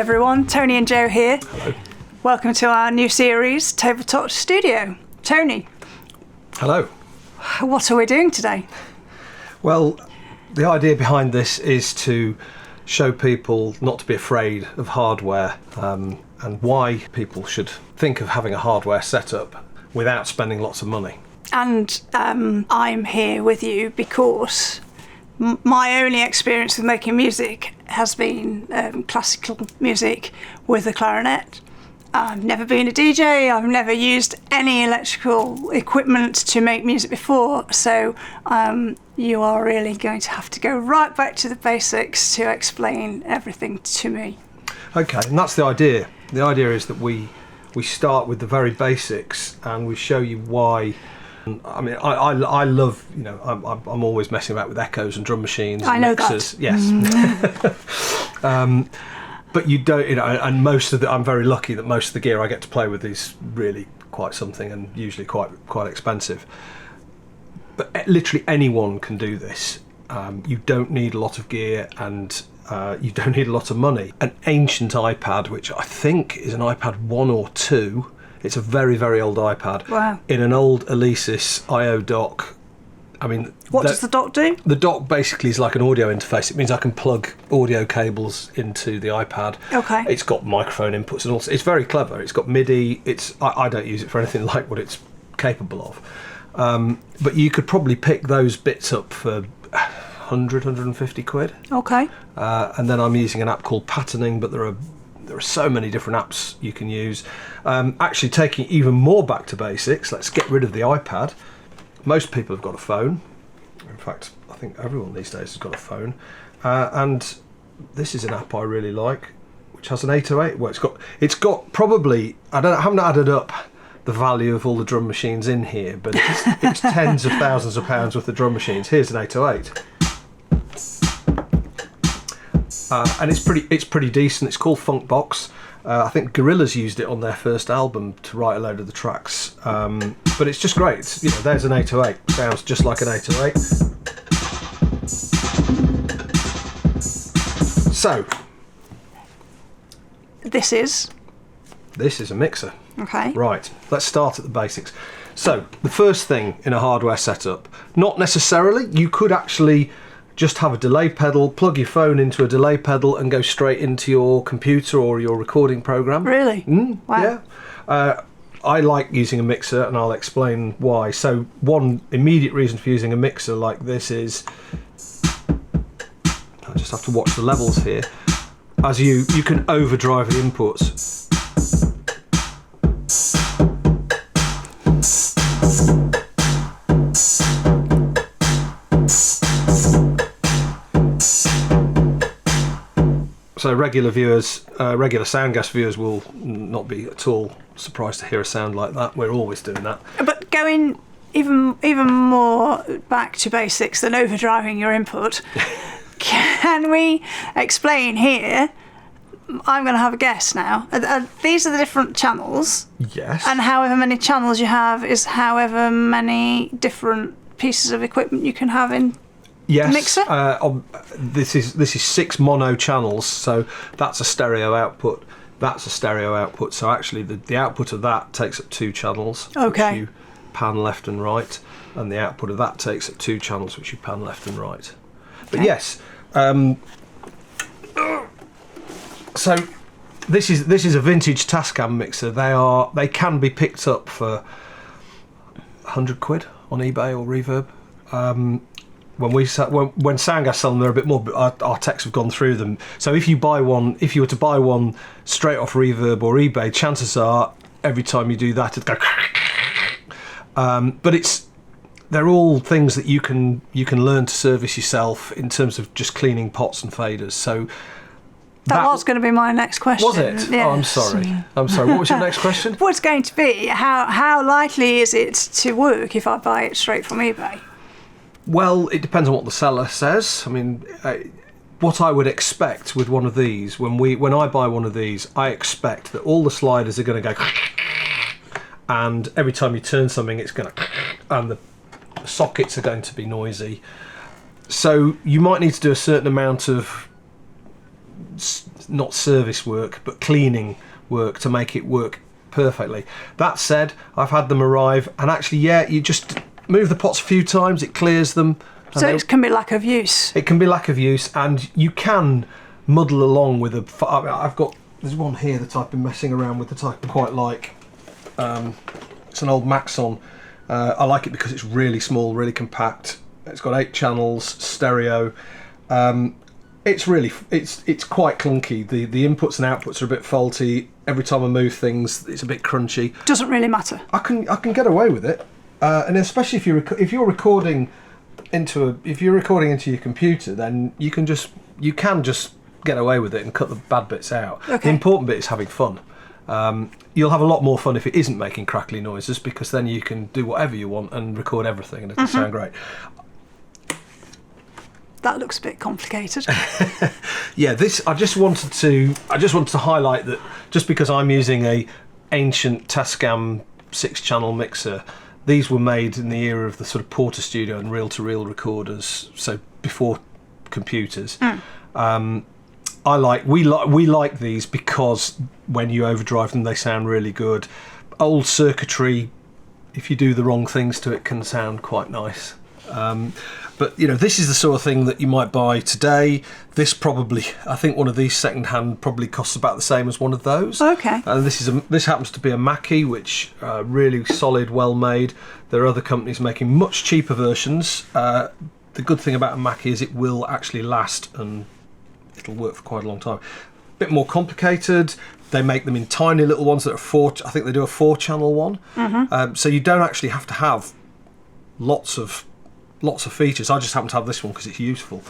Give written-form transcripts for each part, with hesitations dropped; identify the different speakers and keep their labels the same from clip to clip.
Speaker 1: everyone, Tony and Joe here.
Speaker 2: Hello.
Speaker 1: Welcome to our new series, Tabletop Studio. Tony.
Speaker 2: Hello.
Speaker 1: What are we doing today?
Speaker 2: Well, the idea behind this is to show people not to be afraid of hardware and why people should think of having a hardware setup without spending lots of money. And
Speaker 1: I'm here with you because my only experience with making music has been classical music with a clarinet. I've never been a DJ, I've never used any electrical equipment to make music before, so you are really going to have to go right back to the basics to explain everything to me.
Speaker 2: Okay, and that's the idea. The idea is that we start with the very basics and we show you why. I mean, I love, you know, I'm always messing about with echoes and drum machines and mixers.
Speaker 1: That.
Speaker 2: Yes. But you don't, you know, and I'm very lucky that most of the gear I get to play with is really quite something and usually quite expensive. But literally anyone can do this. You don't need a lot of gear and you don't need a lot of money. An ancient iPad, which I think is an iPad 1 or 2, it's a very, very old iPad.
Speaker 1: Wow.
Speaker 2: In an old Alesis I/O dock. I mean,
Speaker 1: what does the dock do?
Speaker 2: The dock basically is like an audio interface. It means I can plug audio cables into the iPad.
Speaker 1: Okay.
Speaker 2: It's got microphone inputs and also it's very clever. It's got MIDI. I don't use it for anything like what it's capable of. But you could probably pick those bits up for 100, 150 quid.
Speaker 1: Okay.
Speaker 2: And then I'm using an app called Patterning, but there are so many different apps you can use. Actually, taking even more back to basics, let's get rid of the iPad. Most people have got a phone. In fact, I think everyone these days has got a phone. And this is an app I really like, which has an 808. Well, it's got probably, I haven't added up the value of all the drum machines in here, but it's tens of thousands of pounds worth of drum machines. Here's an 808. And it's pretty decent. It's called Funkbox. I think Gorillaz used it on their first album to write a load of the tracks. But it's just great. It's, you know, there's an 808. Sounds just like an 808. So,
Speaker 1: this is
Speaker 2: a mixer.
Speaker 1: Okay.
Speaker 2: Right. Let's start at the basics. So, the first thing in a hardware setup, not necessarily. You could actually just have a delay pedal, plug your phone into a delay pedal and go straight into your computer or your recording program.
Speaker 1: Really?
Speaker 2: Wow. Yeah. I like using a mixer and I'll explain why. So one immediate reason for using a mixer like this is, I just have to watch the levels here, as you can overdrive the inputs. So regular viewers, regular Soundgas viewers will not be at all surprised to hear a sound like that. We're always doing that.
Speaker 1: But going even more back to basics than overdriving your input, can we explain here? I'm going to have a guess now. These are the different channels.
Speaker 2: Yes.
Speaker 1: And however many channels you have is however many different pieces of equipment you can have in.
Speaker 2: Yes,
Speaker 1: mixer?
Speaker 2: This is 6 mono channels, so that's a stereo output. That's a stereo output. So actually, the output of that takes up 2 channels,
Speaker 1: okay,
Speaker 2: which you pan left and right, and the output of that takes up 2 channels, which you pan left and right. But yes, so this is a vintage Tascam mixer. They can be picked up for 100 quid on eBay or Reverb. When Soundgas sell them, they're a bit more. But our techs have gone through them. So if you were to buy one straight off Reverb or eBay, chances are every time you do that, it'd go. But they're all things that you can learn to service yourself in terms of just cleaning pots and faders. So
Speaker 1: that was going to be my next question.
Speaker 2: Was it? Yes. Oh, I'm sorry. What was your next question?
Speaker 1: Well, it's going to be how likely is it to work if I buy it straight from eBay?
Speaker 2: Well, it depends on what the seller says. I mean, what I would expect with one of these, when I buy one of these, I expect that all the sliders are going to go, and every time you turn something, it's going to, and the sockets are going to be noisy. So you might need to do a certain amount of not service work, but cleaning work to make it work perfectly. That said, I've had them arrive, and actually, yeah, you just move the pots a few times, it clears them.
Speaker 1: So it can be lack of use.
Speaker 2: It can be lack of use, and you can muddle along with there's one here that I've been messing around with that I quite like. It's an old Maxon. I like it because it's really small, really compact. It's got 8 channels, stereo. It's quite clunky. The inputs and outputs are a bit faulty. Every time I move things, it's a bit crunchy.
Speaker 1: Doesn't really matter.
Speaker 2: I can get away with it, and especially if you're recording into your computer, then you can just get away with it and cut the bad bits out.
Speaker 1: Okay.
Speaker 2: The important bit is having fun. You'll have a lot more fun if it isn't making crackly noises, because then you can do whatever you want and record everything, and it'll sound great.
Speaker 1: That looks a bit complicated.
Speaker 2: Yeah, I just wanted to highlight that just because I'm using a ancient Tascam 6-channel mixer, these were made in the era of the sort of Porter Studio and reel-to-reel recorders, so before computers. We like these because when you overdrive them, they sound really good. Old circuitry, if you do the wrong things to it, can sound quite nice. But this is the sort of thing that you might buy today. I think one of these second-hand probably costs about the same as one of those.
Speaker 1: Okay.
Speaker 2: And this happens to be a Mackie, which really solid, well made. There are other companies making much cheaper versions. The good thing about a Mackie is it will actually last, and it'll work for quite a long time. A bit more complicated. They make them in tiny little ones that are I think they do a 4-channel one. Mm-hmm. So you don't actually have to have lots of features. I just happen to have this one because it's useful.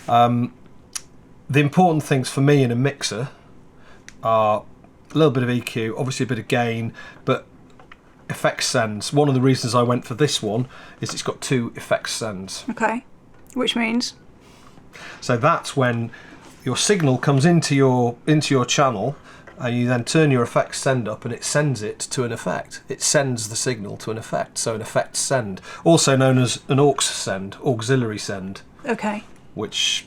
Speaker 2: The important things for me in a mixer are a little bit of EQ, obviously a bit of gain, but effects sends. One of the reasons I went for this one is it's got 2 effects sends.
Speaker 1: Okay, which means?
Speaker 2: So that's when your signal comes into your channel, and you then turn your effects send up, and it sends it to an effect. It sends the signal to an effect, so an effect send, also known as an aux send, auxiliary send.
Speaker 1: Okay.
Speaker 2: Which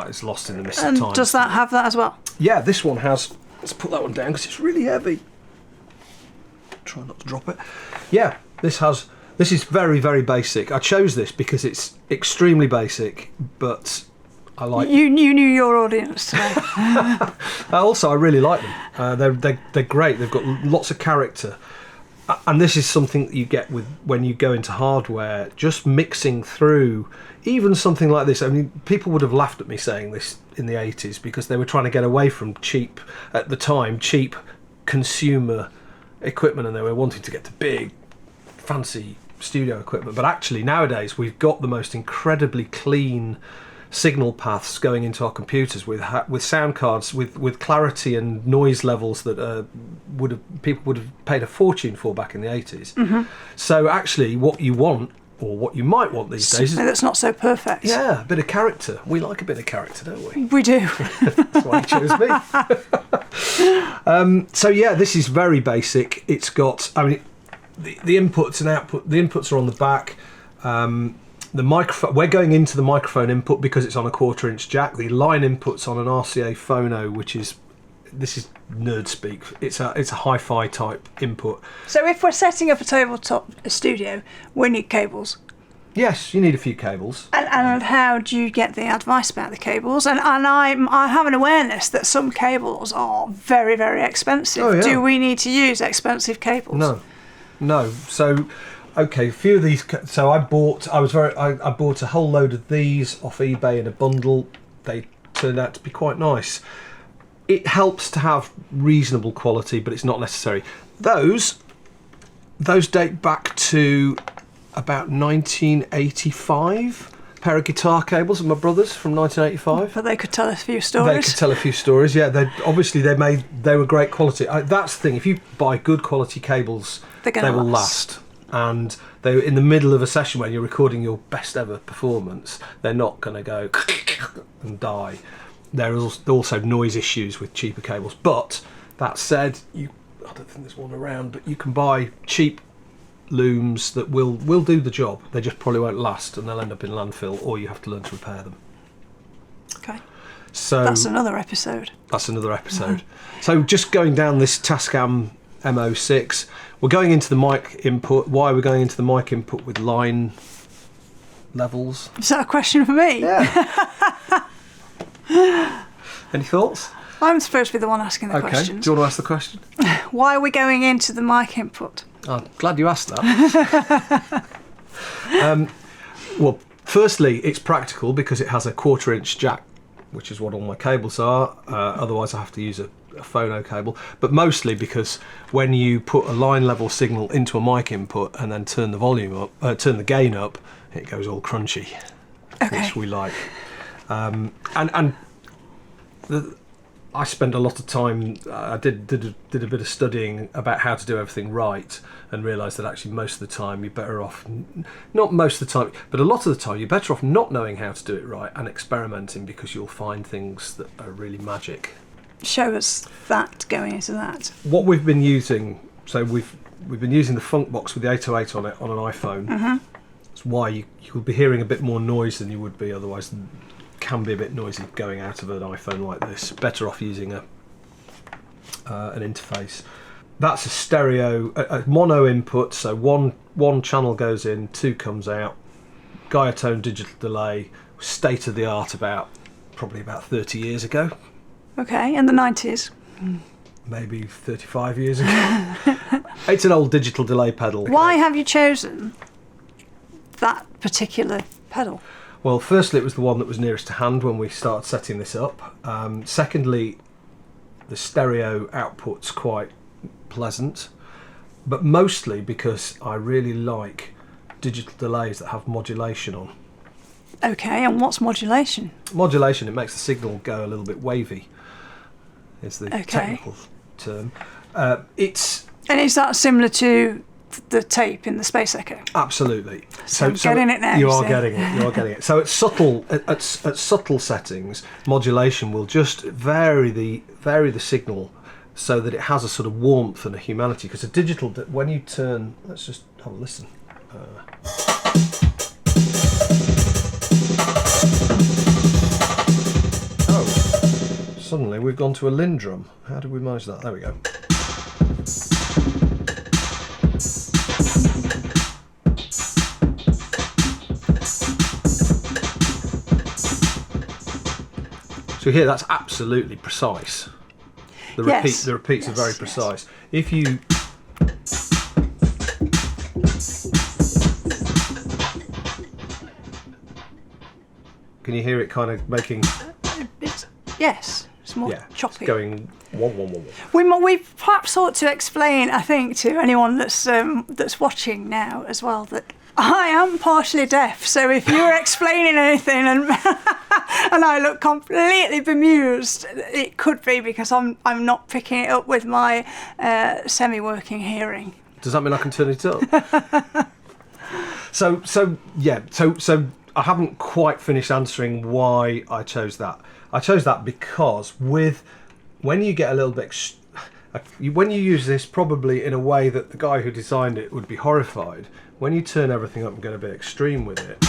Speaker 2: is lost in the mist of time.
Speaker 1: And does that have that as well?
Speaker 2: Yeah, this one has. Let's put that one down because it's really heavy. Try not to drop it. Yeah, this is very, very basic. I chose this because it's extremely basic, but I like.
Speaker 1: You knew your audience today.
Speaker 2: Also, I really like them. They're great. They've got lots of character, and this is something that you get with when you go into hardware. Just mixing through, even something like this. I mean, people would have laughed at me saying this in the 80s because they were trying to get away from cheap consumer equipment, and they were wanting to get to big, fancy studio equipment. But actually, nowadays we've got the most incredibly clean signal paths going into our computers with sound cards with clarity and noise levels that people would have paid a fortune for back in the 80s. Mm-hmm. So actually what you want, or what you might want these days, is
Speaker 1: that's not so perfect.
Speaker 2: Yeah, a bit of character. We like a bit of character, don't we?
Speaker 1: We do.
Speaker 2: That's why you chose me. So yeah, this is very basic. It's got, the inputs and output. The inputs are on the back. The microphone, we're going into the microphone input because it's on a 1/4-inch jack. The line input's on an RCA phono, this is nerd speak. It's a hi-fi type input.
Speaker 1: So if we're setting up a tabletop studio, we need cables.
Speaker 2: Yes, you need a few cables.
Speaker 1: And how do you get the advice about the cables? And I have an awareness that some cables are very, very expensive.
Speaker 2: Oh, yeah.
Speaker 1: Do we need to use expensive cables?
Speaker 2: No. So, okay, a few of these. So I bought a whole load of these off eBay in a bundle. They turned out to be quite nice. It helps to have reasonable quality, but it's not necessary. Those date back to about 1985. A pair of guitar cables of my brother's from 1985.
Speaker 1: But they could tell a few stories.
Speaker 2: They could tell a few stories. Yeah, they were great quality. That's the thing. If you buy good quality cables, they will last. And they, in the middle of a session when you're recording your best ever performance, they're not going to go and die. There are also noise issues with cheaper cables. But that said, I don't think there's one around, but you can buy cheap looms that will do the job. They just probably won't last, and they'll end up in landfill, or you have to learn to repair them.
Speaker 1: Okay.
Speaker 2: So
Speaker 1: that's another episode.
Speaker 2: So just going down this Tascam M06, we're going into the mic input. Why are we going into the mic input with line levels?
Speaker 1: Is that a question for me?
Speaker 2: Yeah. Any thoughts?
Speaker 1: I'm supposed to be the one asking the questions.
Speaker 2: Do you want to ask the question?
Speaker 1: Why are we going into the mic input?
Speaker 2: I'm glad you asked that. Well, firstly, it's practical because it has a 1/4 inch jack, which is what all my cables are. Otherwise, I have to use a phono cable. But mostly because when you put a line level signal into a mic input and then turn the volume up, turn the gain up, it goes all crunchy, which we like. I spent a lot of time. I did a bit of studying about how to do everything right, and realised that actually most of the time you're better off. Not most of the time, but a lot of the time you're better off not knowing how to do it right and experimenting, because you'll find things that are really magic.
Speaker 1: Show us that going into that.
Speaker 2: What we've been using. So we've been using the Funk Box with the 808 on it on an iPhone.
Speaker 1: Mm-hmm.
Speaker 2: That's why you'll be hearing a bit more noise than you would be otherwise. Can be a bit noisy going out of an iPhone like this. Better off using an interface. That's a stereo, a mono input, so one channel goes in, 2 comes out. Guiatone digital delay, state of the art probably about 30 years ago.
Speaker 1: Okay, in the 90s.
Speaker 2: Maybe 35 years ago. It's an old digital delay pedal.
Speaker 1: Why have you chosen that particular pedal?
Speaker 2: Well, firstly, it was the one that was nearest to hand when we started setting this up. Secondly, the stereo output's quite pleasant, but mostly because I really like digital delays that have modulation on.
Speaker 1: Okay, and what's modulation?
Speaker 2: Modulation, it makes the signal go a little bit wavy, is the technical term.
Speaker 1: And is that similar to the tape in the Space Echo?
Speaker 2: Absolutely.
Speaker 1: So getting it now.
Speaker 2: You are getting it. So at subtle settings, modulation will just vary the signal so that it has a sort of warmth and a humanity. Because a digital, when you turn, let's just have a listen. Suddenly we've gone to a Lindrum. How did we manage that? There we go. So here, that's absolutely precise. The repeats are very precise. If you can you hear it kind of making?
Speaker 1: It's more choppy.
Speaker 2: It's going one.
Speaker 1: We perhaps ought to explain, I think, to anyone that's watching now as well, that I am partially deaf. So if you're explaining anything and and I look completely bemused, it could be because I'm not picking it up with my semi-working hearing.
Speaker 2: Does that mean I can turn it up? So I haven't quite finished answering why I chose that. I chose that because when you get a little bit, when you use this probably in a way that the guy who designed it would be horrified, when you turn everything up and get a bit extreme with it.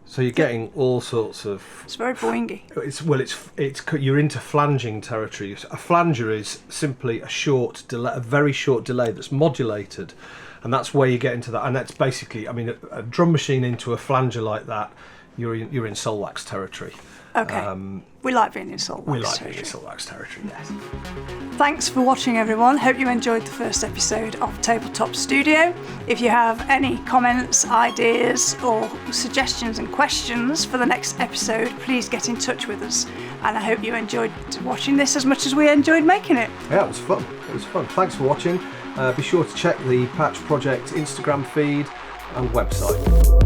Speaker 2: So you're getting all sorts of.
Speaker 1: It's very boingy.
Speaker 2: You're into flanging territory. A flanger is simply a short delay, a very short delay that's modulated, and that's where you get into that. And that's basically, a drum machine into a flanger like that, you're in soul wax territory.
Speaker 1: Okay. We like being in soul wax territory.
Speaker 2: Being in soul wax territory, yes.
Speaker 1: Thanks for watching, everyone. Hope you enjoyed the first episode of Tabletop Studio. If you have any comments, ideas, or suggestions and questions for the next episode, please get in touch with us. And I hope you enjoyed watching this as much as we enjoyed making it.
Speaker 2: Yeah, it was fun. Thanks for watching. Be sure to check the Patch Project Instagram feed and website.